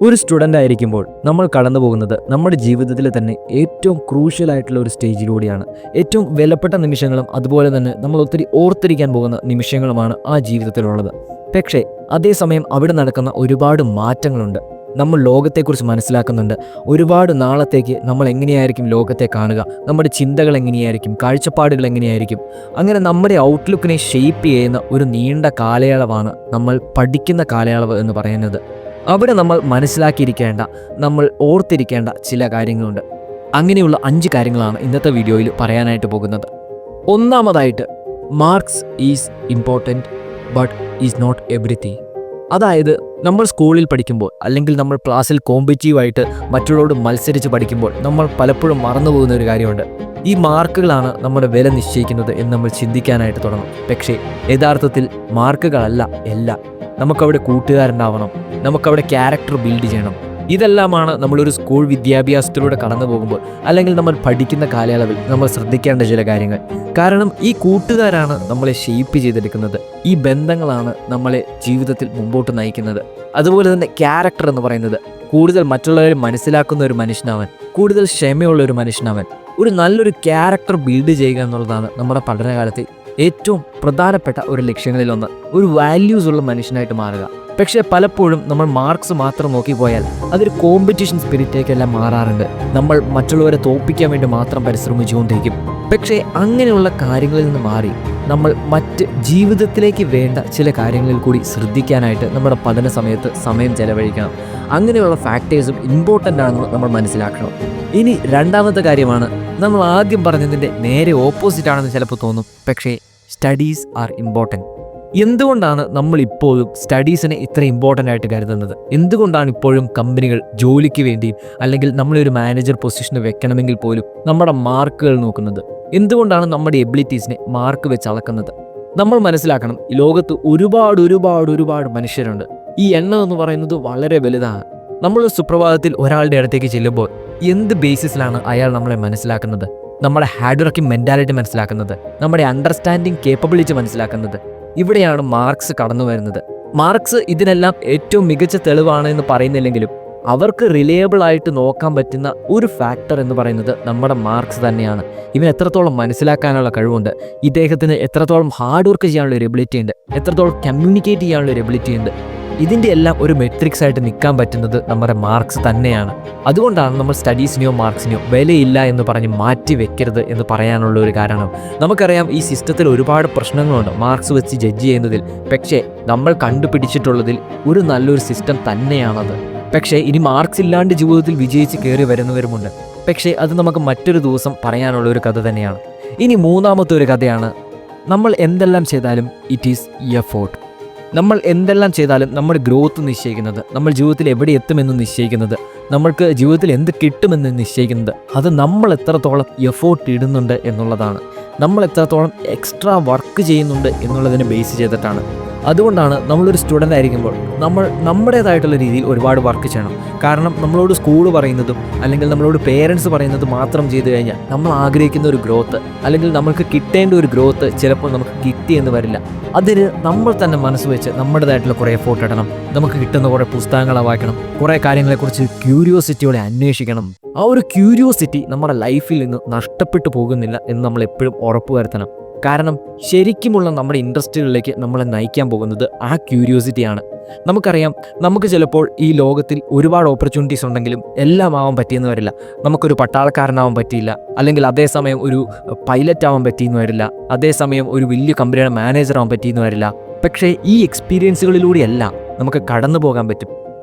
ഒരു സ്റ്റുഡൻ്റ് ആയിരിക്കുമ്പോൾ നമ്മൾ കടന്നു പോകുന്നത് നമ്മുടെ ജീവിതത്തിൽ തന്നെ ഏറ്റവും ക്രൂഷ്യൽ ആയിട്ടുള്ള ഒരു സ്റ്റേജിലൂടെയാണ്. ഏറ്റവും വിലപ്പെട്ട നിമിഷങ്ങളും അതുപോലെ തന്നെ നമ്മൾ ഒത്തിരി ഓർത്തിരിക്കാൻ പോകുന്ന നിമിഷങ്ങളുമാണ് ആ ജീവിതത്തിലുള്ളത്. പക്ഷേ അതേസമയം അവിടെ നടക്കുന്ന ഒരുപാട് മാറ്റങ്ങളുണ്ട്. നമ്മൾ ലോകത്തെക്കുറിച്ച് മനസ്സിലാക്കുന്നുണ്ട്. ഒരുപാട് നാളത്തേക്ക് നമ്മൾ എങ്ങനെയായിരിക്കും ലോകത്തെ കാണുക, നമ്മുടെ ചിന്തകൾ എങ്ങനെയായിരിക്കും, കാഴ്ചപ്പാടുകൾ എങ്ങനെയായിരിക്കും, അങ്ങനെ നമ്മുടെ ഔട്ട്ലുക്കിനെ ഷെയ്പ്പ് ചെയ്യുന്ന ഒരു നീണ്ട കാലയളവാണ് നമ്മൾ പഠിക്കുന്ന കാലയളവ് എന്ന് പറയുന്നത്. അവിടെ നമ്മൾ മനസ്സിലാക്കിയിരിക്കേണ്ട, നമ്മൾ ഓർത്തിരിക്കേണ്ട ചില കാര്യങ്ങളുണ്ട്. അങ്ങനെയുള്ള 5 കാര്യങ്ങളാണ് ഇന്നത്തെ വീഡിയോയിൽ പറയാനായിട്ട് പോകുന്നത്. ഒന്നാമതായിട്ട്, marks is important but is not everything. അതായത് നമ്മൾ സ്കൂളിൽ പഠിക്കുമ്പോൾ അല്ലെങ്കിൽ നമ്മൾ ക്ലാസ്സിൽ കോമ്പറ്റീവായിട്ട് മറ്റുള്ളവരോട് മത്സരിച്ച് പഠിക്കുമ്പോൾ നമ്മൾ പലപ്പോഴും മറന്നു പോകുന്ന ഒരു കാര്യമുണ്ട്. ഈ മാർക്കുകളാണ് നമ്മുടെ വില നിശ്ചയിക്കുന്നത് എന്ന് നമ്മൾ ചിന്തിക്കാനായിട്ട് തുടങ്ങും. പക്ഷേ യഥാർത്ഥത്തിൽ മാർക്കുകളല്ല എല്ലാം. നമുക്കവിടെ കൂട്ടുകാരുണ്ടാവണം, നമുക്കവിടെ ക്യാരക്ടർ ബിൽഡ് ചെയ്യണം. ഇതെല്ലാമാണ് നമ്മളൊരു സ്കൂൾ വിദ്യാഭ്യാസത്തിലൂടെ കടന്നു പോകുമ്പോൾ അല്ലെങ്കിൽ നമ്മൾ പഠിക്കുന്ന കാലയളവിൽ നമ്മൾ ശ്രദ്ധിക്കേണ്ട ചില കാര്യങ്ങൾ. കാരണം ഈ കൂട്ടുകാരാണ് നമ്മളെ ഷെയ്പ്പ് ചെയ്തെടുക്കുന്നത്. ഈ ബന്ധങ്ങളാണ് നമ്മളെ ജീവിതത്തിൽ മുമ്പോട്ട് നയിക്കുന്നത്. അതുപോലെ തന്നെ ക്യാരക്ടർ എന്ന് പറയുന്നത് കൂടുതൽ മറ്റുള്ളവരെ മനസ്സിലാക്കുന്ന ഒരു മനുഷ്യനാവൻ, കൂടുതൽ ക്ഷമയുള്ള ഒരു മനുഷ്യനാവൻ, ഒരു നല്ലൊരു ക്യാരക്ടർ ബിൽഡ് ചെയ്യുക എന്നുള്ളതാണ് നമ്മുടെ പഠനകാലത്ത് ഏറ്റവും പ്രധാനപ്പെട്ട ഒരു ലക്ഷ്യങ്ങളിലൊന്ന്. ഒരു വാല്യൂസ് ഉള്ള മനുഷ്യനായിട്ട് മാറുക. പക്ഷേ പലപ്പോഴും നമ്മൾ മാർക്സ് മാത്രം നോക്കിപ്പോയാൽ അതൊരു കോമ്പറ്റീഷൻ സ്പിരിറ്റേക്കെല്ലാം മാറാറുണ്ട്. നമ്മൾ മറ്റുള്ളവരെ തോൽപ്പിക്കാൻ വേണ്ടി മാത്രം പരിശ്രമിച്ചുകൊണ്ടിരിക്കും. പക്ഷേ അങ്ങനെയുള്ള കാര്യങ്ങളിൽ നിന്ന് മാറി നമ്മൾ മറ്റ് ജീവിതത്തിലേക്ക് വേണ്ട ചില കാര്യങ്ങളിൽ കൂടി ശ്രദ്ധിക്കാനായിട്ട് നമ്മുടെ പഠന സമയത്ത് സമയം ചെലവഴിക്കണം. അങ്ങനെയുള്ള ഫാക്ടേഴ്സും ഇമ്പോർട്ടൻ്റ് ആണെന്ന് നമ്മൾ മനസ്സിലാക്കണം. ഇനി രണ്ടാമത്തെ കാര്യമാണ്, നമ്മൾ ആദ്യം പറഞ്ഞതിൻ്റെ നേരെ ഓപ്പോസിറ്റ് ആണെന്ന് ചിലപ്പോൾ തോന്നും. പക്ഷേ സ്റ്റഡീസ് ആർ ഇമ്പോർട്ടൻറ്റ്. എന്തുകൊണ്ടാണ് നമ്മൾ ഇപ്പോഴും സ്റ്റഡീസിനെ ഇത്ര ഇമ്പോർട്ടൻ്റ് ആയിട്ട് കരുതുന്നത്? എന്തുകൊണ്ടാണ് ഇപ്പോഴും കമ്പനികൾ ജോലിക്ക് വേണ്ടിയും അല്ലെങ്കിൽ നമ്മളൊരു മാനേജർ പൊസിഷന് വെക്കണമെങ്കിൽ പോലും നമ്മുടെ മാർക്കുകൾ നോക്കുന്നത്? എന്തുകൊണ്ടാണ് നമ്മുടെ എബിലിറ്റീസിനെ മാർക്ക് വെച്ച് അളക്കുന്നത്? നമ്മൾ മനസ്സിലാക്കണം, ഈ ലോകത്ത് ഒരുപാട് മനുഷ്യരുണ്ട്. ഈ എണ്ണം എന്ന് പറയുന്നത് വളരെ വലുതാണ്. നമ്മൾ സുപ്രഭാതത്തിൽ ഒരാളുടെ അടുത്തേക്ക് ചെല്ലുമ്പോൾ എന്ത് ബേസിസിലാണ് അയാൾ നമ്മളെ മനസ്സിലാക്കുന്നത്? നമ്മുടെ ഹാർഡ് വർക്കിംഗ് മെൻറ്റാലിറ്റി മനസ്സിലാക്കുന്നത്, നമ്മുടെ അണ്ടർസ്റ്റാൻഡിങ് കേപ്പബിലിറ്റി മനസ്സിലാക്കുന്നത്. ഇവിടെയാണ് മാർക്സ് കടന്നു വരുന്നത്. മാർക്സ് ഇതിനെല്ലാം ഏറ്റവും മികച്ച തെളിവാണ് എന്ന് പറയുന്നില്ലെങ്കിലും അവർക്ക് റിലയബിൾ ആയിട്ട് നോക്കാൻ പറ്റുന്ന ഒരു ഫാക്ടർ എന്ന് പറയുന്നത് നമ്മുടെ മാർക്സ് തന്നെയാണ്. ഇവൻ എത്രത്തോളം മനസ്സിലാക്കാനുള്ള കഴിവുണ്ട്, ഇദ്ദേഹത്തിന് എത്രത്തോളം ഹാർഡ് വർക്ക് ചെയ്യാനുള്ള ഒരു എബിലിറ്റി ഉണ്ട്, എത്രത്തോളം കമ്മ്യൂണിക്കേറ്റ് ചെയ്യാനുള്ള ഒരു എബിലിറ്റി ഉണ്ട്. ഇതിൻ്റെ എല്ലാം ഒരു മെട്രിക്സ് ആയിട്ട് നിൽക്കാൻ പറ്റുന്നത് നമ്മുടെ മാർക്സ് തന്നെയാണ്. അതുകൊണ്ടാണ് നമ്മൾ സ്റ്റഡീസിനെയോ മാർക്സിനെയോ വിലയില്ല എന്ന് പറഞ്ഞ് മാറ്റി വെക്കരുത് എന്ന് പറയാനുള്ള ഒരു കാരണം. നമുക്കറിയാം, ഈ സിസ്റ്റത്തിൽ ഒരുപാട് പ്രശ്നങ്ങളുണ്ട് മാർക്സ് വെച്ച് ജഡ്ജ് ചെയ്യുന്നതിൽ. പക്ഷേ നമ്മൾ കണ്ടുപിടിച്ചിട്ടുള്ളതിൽ ഒരു നല്ലൊരു സിസ്റ്റം തന്നെയാണത്. പക്ഷേ ഇനി മാർക്സ് ഇല്ലാണ്ട് ജീവിതത്തിൽ വിജയിച്ച് കയറി വരുന്നവരുമുണ്ട്. പക്ഷേ അത് നമുക്ക് മറ്റൊരു ദിവസം പറയാനുള്ള ഒരു കഥ തന്നെയാണ്. ഇനി മൂന്നാമത്തെ ഒരു കഥയാണ്, നമ്മൾ എന്തെല്ലാം ചെയ്താലും ഇറ്റ് ഈസ് എഫോർട്ട്. നമ്മൾ എന്തെല്ലാം ചെയ്താലും നമ്മുടെ ഗ്രോത്ത് നിശ്ചയിക്കുന്നത്, നമ്മൾ ജീവിതത്തിൽ എവിടെ എത്തുമെന്ന് നിശ്ചയിക്കുന്നത്, നമ്മൾക്ക് ജീവിതത്തിൽ എന്ത് കിട്ടുമെന്ന് നിശ്ചയിക്കുന്നത് അത് നമ്മൾ എത്രത്തോളം എഫോർട്ട് ഇടുന്നുണ്ട് എന്നുള്ളതാണ്. നമ്മൾ എത്രത്തോളം എക്സ്ട്രാ വർക്ക് ചെയ്യുന്നുണ്ട് എന്നുള്ളതിനെ ബേസ് ചെയ്തിട്ടാണ്. അതുകൊണ്ടാണ് നമ്മളൊരു സ്റ്റുഡൻ്റ് ആയിരിക്കുമ്പോൾ നമ്മൾ നമ്മുടേതായിട്ടുള്ള രീതിയിൽ ഒരുപാട് വർക്ക് ചെയ്യണം. കാരണം നമ്മളോട് സ്കൂൾ പറയുന്നതും അല്ലെങ്കിൽ നമ്മളോട് പേരൻസ് പറയുന്നതും മാത്രം ചെയ്തു കഴിഞ്ഞാൽ നമ്മൾ ആഗ്രഹിക്കുന്ന ഒരു ഗ്രോത്ത് അല്ലെങ്കിൽ നമുക്ക് കിട്ടേണ്ട ഒരു ഗ്രോത്ത് ചിലപ്പോൾ നമുക്ക് കിട്ടിയെന്ന് വരില്ല. അതിന് നമ്മൾ തന്നെ മനസ്സ് വെച്ച് നമ്മുടേതായിട്ടുള്ള കുറേ എഫോർട്ട് ഇടണം. നമുക്ക് കിട്ടുന്ന കുറേ പുസ്തകങ്ങൾ വായിക്കണം, കുറേ കാര്യങ്ങളെക്കുറിച്ച് ക്യൂരിയോസിറ്റിയോടെ അന്വേഷിക്കണം. ആ ഒരു ക്യൂരിയോസിറ്റി നമ്മുടെ ലൈഫിൽ നിന്ന് നഷ്ടപ്പെട്ടു പോകുന്നില്ല എന്ന് നമ്മൾ എപ്പോഴും ഉറപ്പുവരുത്തണം. കാരണം ശരിക്കുമുള്ള നമ്മുടെ ഇൻട്രസ്റ്റുകളിലേക്ക് നമ്മളെ നയിക്കാൻ പോകുന്നത് ആ ക്യൂരിയോസിറ്റിയാണ്. നമുക്കറിയാം, നമുക്ക് ചിലപ്പോൾ ഈ ലോകത്തിൽ ഒരുപാട് ഓപ്പർച്യൂണിറ്റീസ് ഉണ്ടെങ്കിലും എല്ലാം ആവാൻ പറ്റിയെന്ന് വരില്ല. നമുക്കൊരു പട്ടാളക്കാരനാവാൻ പറ്റിയില്ല, അല്ലെങ്കിൽ അതേസമയം ഒരു പൈലറ്റ് ആവാൻ പറ്റിയെന്ന് വരില്ല, അതേസമയം ഒരു വലിയ കമ്പനിയുടെ മാനേജർ ആവാൻ പറ്റിയെന്ന് വരില്ല. പക്ഷേ ഈ എക്സ്പീരിയൻസുകളിലൂടെയെല്ലാം നമുക്ക് കടന്നു പോകാൻ പറ്റും.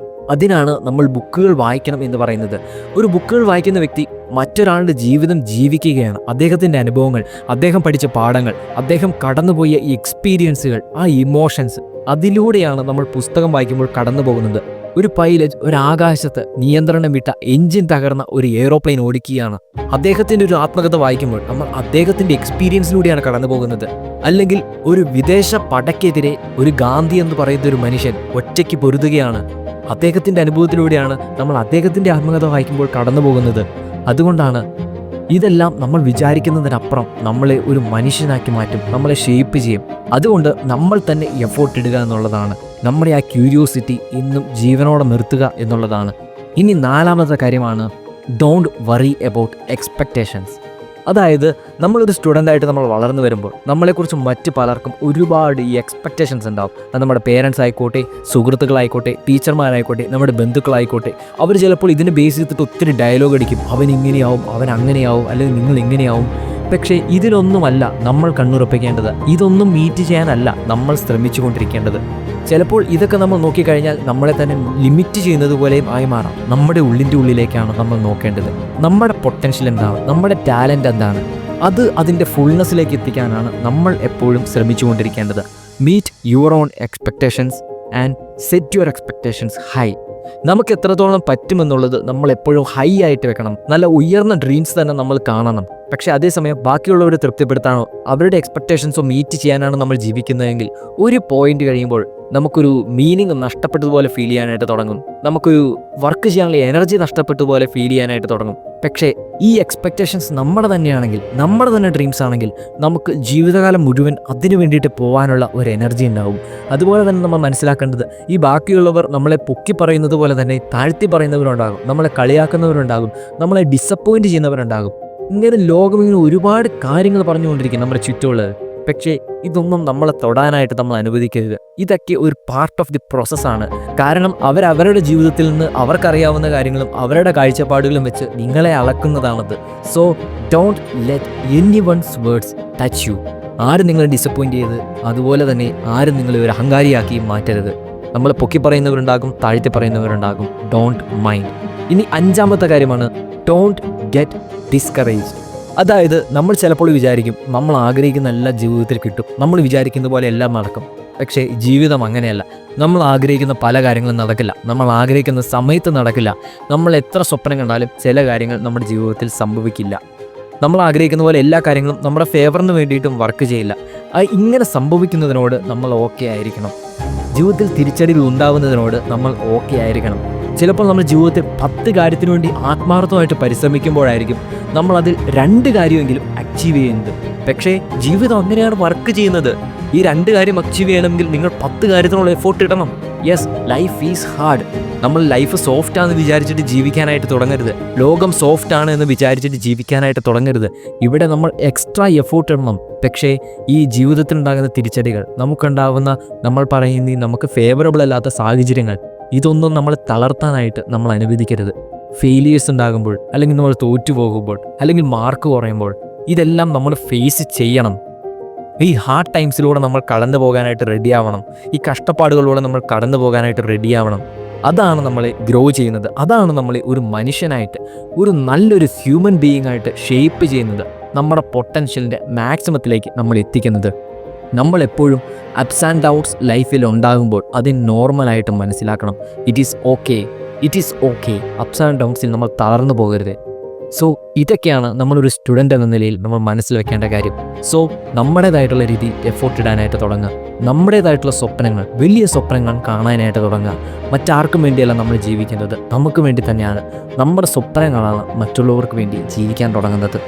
അതിനാണ് നമ്മൾ ബുക്കുകൾ വായിക്കണം എന്ന് പറയുന്നത്. ഒരു ബുക്കുകൾ വായിക്കുന്ന വ്യക്തി മറ്റൊരാളുടെ ജീവിതം ജീവിക്കുകയാണ്. അദ്ദേഹത്തിൻ്റെ അനുഭവങ്ങൾ, അദ്ദേഹം പഠിച്ച പാഠങ്ങൾ, അദ്ദേഹം കടന്നുപോയ ഈ എക്സ്പീരിയൻസുകൾ, ആ ഇമോഷൻസ്, അതിലൂടെയാണ് നമ്മൾ പുസ്തകം വായിക്കുമ്പോൾ കടന്നു പോകുന്നത്. ഒരു പൈലറ്റ് ഒരു ആകാശത്ത് നിയന്ത്രണം വിട്ട എഞ്ചിൻ തകർന്ന ഒരു എയ്റോപ്ലെയിൻ ഓടിക്കുകയാണ്. അദ്ദേഹത്തിൻ്റെ ഒരു ആത്മകഥ വായിക്കുമ്പോൾ നമ്മൾ അദ്ദേഹത്തിൻ്റെ എക്സ്പീരിയൻസിലൂടെയാണ് കടന്നു പോകുന്നത്. അല്ലെങ്കിൽ ഒരു വിദേശ പടയ്ക്കെതിരെ ഒരു ഗാന്ധി എന്ന് പറയുന്ന ഒരു മനുഷ്യൻ ഒറ്റയ്ക്ക് പൊരുതുകയാണ്. അദ്ദേഹത്തിൻ്റെ അനുഭവത്തിലൂടെയാണ് നമ്മൾ അദ്ദേഹത്തിൻ്റെ ആത്മകഥ വായിക്കുമ്പോൾ കടന്നു പോകുന്നത്. അതുകൊണ്ടാണ് ഇതെല്ലാം നമ്മൾ വിചാരിക്കുന്നതിനപ്പുറം നമ്മളെ ഒരു മനുഷ്യനാക്കി മാറ്റും, നമ്മളെ ഷേപ്പ് ചെയ്യും. അതുകൊണ്ട് നമ്മൾ തന്നെ എഫോർട്ട് ഇടുക എന്നുള്ളതാണ് നമ്മുടെ ആ ക്യൂരിയോസിറ്റി ഇന്നും ജീവനോടെ നിർത്തുക എന്നുള്ളതാണ്. ഇനി 4ാമത്തെ കാര്യമാണ് ഡോണ്ട് വറി അബൌട്ട് എക്സ്പെക്റ്റേഷൻസ്. അതായത് നമ്മളൊരു സ്റ്റുഡൻ്റായിട്ട് നമ്മൾ വളർന്നു വരുമ്പോൾ നമ്മളെക്കുറിച്ച് മറ്റ് പലർക്കും ഒരുപാട് ഈ എക്സ്പെക്റ്റേഷൻസ് ഉണ്ടാവും. അത് നമ്മുടെ പേരൻസ് ആയിക്കോട്ടെ, സുഹൃത്തുക്കളായിക്കോട്ടെ, ടീച്ചർമാരായിക്കോട്ടെ, നമ്മുടെ ബന്ധുക്കളായിക്കോട്ടെ. അവർ ചിലപ്പോൾ ഇതിനെ ബേസ് ചെയ്തിട്ട് ഒത്തിരി ഡയലോഗ് അടിക്കും. അവൻ ഇങ്ങനെയാവും, അവൻ അങ്ങനെയാവും, അല്ലെങ്കിൽ നിങ്ങൾ ഇങ്ങനെയാവും. പക്ഷേ ഇതിലൊന്നുമല്ല നമ്മൾ കണ്ണുറപ്പിക്കേണ്ടത്. ഇതൊന്നും മീറ്റ് ചെയ്യാനല്ല നമ്മൾ ശ്രമിച്ചു കൊണ്ടിരിക്കേണ്ടത്. ചിലപ്പോൾ ഇതൊക്കെ നമ്മൾ നോക്കിക്കഴിഞ്ഞാൽ നമ്മളെ തന്നെ ലിമിറ്റ് ചെയ്യുന്നത് പോലെയും ആയി മാറാം. നമ്മുടെ ഉള്ളിൻ്റെ ഉള്ളിലേക്കാണ് നമ്മൾ നോക്കേണ്ടത്. നമ്മുടെ പൊട്ടൻഷ്യൽ എന്താണ്, നമ്മുടെ ടാലൻ്റ് എന്താണ്, അത് അതിൻ്റെ ഫുൾനെസ്സിലേക്ക് എത്തിക്കാനാണ് നമ്മൾ എപ്പോഴും ശ്രമിച്ചു കൊണ്ടിരിക്കേണ്ടത്. Meet your own expectations and set your expectations high. നമുക്ക് എത്രത്തോളം പറ്റുമെന്നുള്ളത് നമ്മൾ എപ്പോഴും ഹൈ ആയിട്ട് വെക്കണം. നല്ല ഉയർന്ന ഡ്രീംസ് തന്നെ നമ്മൾ കാണണം. പക്ഷേ അതേസമയം ബാക്കിയുള്ളവരെ തൃപ്തിപ്പെടുത്താനോ അവരുടെ എക്സ്പെക്റ്റേഷൻസോ മീറ്റ് ചെയ്യാനാണ് നമ്മൾ ജീവിക്കുന്നതെങ്കിൽ ഒരു പോയിന്റ് കഴിയുമ്പോൾ നമുക്കൊരു മീനിങ് നഷ്ടപ്പെട്ടതുപോലെ ഫീൽ ചെയ്യാനായിട്ട് തുടങ്ങും. നമുക്കൊരു വർക്ക് ചെയ്യാനുള്ള എനർജി നഷ്ടപ്പെട്ടതുപോലെ ഫീൽ ചെയ്യാനായിട്ട് തുടങ്ങും. പക്ഷേ ഈ എക്സ്പെക്റ്റേഷൻസ് നമ്മുടെ തന്നെയാണെങ്കിൽ, നമ്മുടെ തന്നെ ഡ്രീംസ് ആണെങ്കിൽ, നമുക്ക് ജീവിതകാലം മുഴുവൻ അതിനു വേണ്ടിയിട്ട് പോകാനുള്ള ഒരു എനർജി ഉണ്ടാവും. അതുപോലെ തന്നെ നമ്മൾ മനസ്സിലാക്കേണ്ടത്, ഈ ബാക്കിയുള്ളവർ നമ്മളെ പൊക്കി പറയുന്നത് പോലെ തന്നെ താഴ്ത്തി പറയുന്നവരുണ്ടാകും, നമ്മളെ കളിയാക്കുന്നവരുണ്ടാകും, നമ്മളെ ഡിസപ്പോയിൻറ്റ് ചെയ്യുന്നവരുണ്ടാകും. ഇങ്ങനെ ലോകമിങ്ങനെ ഒരുപാട് കാര്യങ്ങൾ പറഞ്ഞുകൊണ്ടിരിക്കും നമ്മുടെ ചുറ്റുമുള്ളത്. പക്ഷേ ഇതൊന്നും നമ്മളെ തൊടാനായിട്ട് നമ്മൾ അനുവദിക്കരുത്. ഇതൊക്കെ ഒരു പാർട്ട് ഓഫ് ദി പ്രോസസ്സാണ്. കാരണം അവരവരുടെ ജീവിതത്തിൽ നിന്ന് അവർക്കറിയാവുന്ന കാര്യങ്ങളും അവരുടെ കാഴ്ചപ്പാടുകളും വെച്ച് നിങ്ങളെ അളക്കുന്നതാണത്. So don't let anyone's words touch you. ആരും നിങ്ങളെ ഡിസപ്പോയിൻറ്റ് ചെയ്ത്, അതുപോലെ തന്നെ ആരും നിങ്ങളെ ഒരു അഹങ്കാരിയാക്കി മാറ്റരുത്. നമ്മൾ പൊക്കി പറയുന്നവരുണ്ടാകും, താഴ്ത്തി പറയുന്നവരുണ്ടാകും. Don't mind. ഇനി 5ാമത്തെ കാര്യമാണ് ഡോണ്ട് ഗെറ്റ് ഡിസ്കറേജ്ഡ്. അതായത് നമ്മൾ ചിലപ്പോൾ വിചാരിക്കും നമ്മൾ ആഗ്രഹിക്കുന്ന എല്ലാ ജീവിതത്തിൽ കിട്ടും, നമ്മൾ വിചാരിക്കുന്ന പോലെ എല്ലാം നടക്കും. പക്ഷേ ജീവിതം അങ്ങനെയല്ല. നമ്മൾ ആഗ്രഹിക്കുന്ന പല കാര്യങ്ങളും നടക്കില്ല, നമ്മൾ ആഗ്രഹിക്കുന്ന സമയത്ത് നടക്കില്ല. നമ്മൾ എത്ര സ്വപ്നം കണ്ടാലും ചില കാര്യങ്ങൾ നമ്മുടെ ജീവിതത്തിൽ സംഭവിക്കില്ല. നമ്മൾ ആഗ്രഹിക്കുന്ന പോലെ എല്ലാ കാര്യങ്ങളും നമ്മുടെ ഫേവറിന് വേണ്ടിയിട്ടും വർക്ക് ചെയ്യില്ല. ഇങ്ങനെ സംഭവിക്കുന്നതിനോട് നമ്മൾ ഓക്കെ ആയിരിക്കണം. ജീവിതത്തിൽ തിരിച്ചടികൾ ഉണ്ടാവുന്നതിനോട് നമ്മൾ ഓക്കെ ആയിരിക്കണം. ചിലപ്പോൾ നമ്മൾ ജീവിതത്തിൽ 10 കാര്യത്തിനു വേണ്ടി ആത്മാർത്ഥമായിട്ട് പരിശ്രമിക്കുമ്പോഴായിരിക്കും നമ്മളതിൽ 2 കാര്യമെങ്കിലും അച്ചീവ് ചെയ്യുന്നത്. പക്ഷേ ജീവിതം അങ്ങനെയാണ് വർക്ക് ചെയ്യുന്നത്. ഈ 2 കാര്യം അച്ചീവ് ചെയ്യണമെങ്കിൽ നിങ്ങൾ 10 കാര്യത്തിനുള്ള എഫോർട്ട് ഇടണം. Yes, life is hard. നമ്മൾ ലൈഫ് സോഫ്റ്റ് ആണെന്ന് വിചാരിച്ചിട്ട് ജീവിക്കാനായിട്ട് തുടങ്ങരുത്. ലോകം സോഫ്റ്റ് ആണ് എന്ന് വിചാരിച്ചിട്ട് ജീവിക്കാനായിട്ട് തുടങ്ങരുത്. ഇവിടെ നമ്മൾ എക്സ്ട്രാ എഫോർട്ട് ഇടണം. പക്ഷേ ഈ ജീവിതത്തിലുണ്ടാകുന്ന തിരിച്ചടികൾ, നമുക്കുണ്ടാകുന്ന നമ്മൾ പറയുന്ന നമുക്ക് ഫേവറബിൾ അല്ലാത്ത സാഹചര്യങ്ങൾ, ഇതൊന്നും നമ്മൾ തളർത്താനായിട്ട് നമ്മൾ അനുവദിക്കരുത്. ഫെയിലിയേഴ്സ് ഉണ്ടാകുമ്പോൾ, അല്ലെങ്കിൽ നമ്മൾ തോറ്റുപോകുമ്പോൾ, അല്ലെങ്കിൽ മാർക്ക് കുറയുമ്പോൾ, ഇതെല്ലാം നമ്മൾ ഫേസ് ചെയ്യണം. ഈ ഹാർഡ് ടൈംസിലൂടെ നമ്മൾ കടന്നു പോകാനായിട്ട് റെഡിയാവണം. ഈ കഷ്ടപ്പാടുകളിലൂടെ നമ്മൾ കടന്നു പോകാനായിട്ട് റെഡിയാവണം. അതാണ് നമ്മളെ ഗ്രോ ചെയ്യുന്നത്. അതാണ് നമ്മളെ ഒരു മനുഷ്യനായിട്ട്, ഒരു നല്ലൊരു ഹ്യൂമൻ ബീയിങ് ആയിട്ട് ഷേപ്പ് ചെയ്യുന്നത്. നമ്മുടെ പൊട്ടൻഷ്യലിൻ്റെ മാക്സിമത്തിലേക്ക് നമ്മൾ എത്തിക്കുന്നത്. നമ്മളെപ്പോഴും അപ്സ് ആൻഡ് ഡൗൺസ് ലൈഫിൽ ഉണ്ടാകുമ്പോൾ അത് നോർമലായിട്ട് മനസ്സിലാക്കണം. It is okay. Ups and ഡൗൺസിൽ നമ്മൾ തളർന്നു പോകരുത്. സോ ഇതൊക്കെയാണ് നമ്മളൊരു സ്റ്റുഡൻ്റ് എന്ന നിലയിൽ നമ്മൾ മനസ്സിൽ വെക്കേണ്ട കാര്യം. സോ നമ്മുടേതായിട്ടുള്ള രീതിയിൽ എഫോർട്ട് ഇടാനായിട്ട് തുടങ്ങുക. നമ്മുടേതായിട്ടുള്ള സ്വപ്നങ്ങൾ, വലിയ സ്വപ്നങ്ങൾ കാണാനായിട്ട് തുടങ്ങുക. മറ്റാർക്കും വേണ്ടിയല്ല നമ്മൾ ജീവിക്കുന്നത്, നമുക്ക് വേണ്ടി തന്നെയാണ്. നമ്മുടെ സ്വപ്നങ്ങളാണ് മറ്റുള്ളവർക്ക് വേണ്ടി ജീവിക്കാൻ തുടങ്ങുന്നത്.